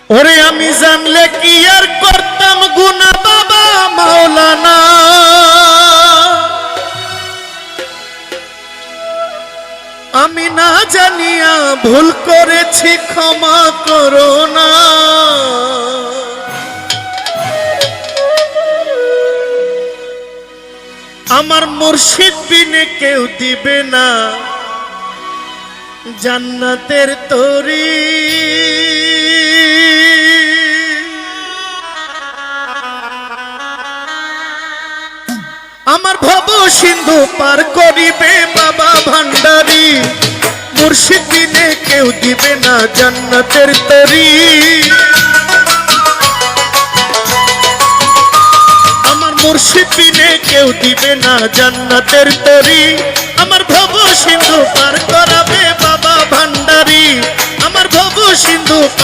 ওরে আমি জানলে কি আর করতাম গুনাহ বাবা মাওলানা, আমি না জানিয়া ভুল করেছি ক্ষমা করো না। আমার মুর্শিদ বিনে কেউ দিবে না জান্নাতের তরি। আমার ভব সিন্ধু পার করিবে বাবা ভান্ডারী, মুর্শিদ বিনে কেউ দিবে না জান্নাতের তরি। আমার মুর্শিদ বিনে কেউ দিবে না জান্নাতের তরি। আমার ভব সিন্ধু পার করাবে বাবা ভান্ডারী, আমার ভব সিন্ধু পার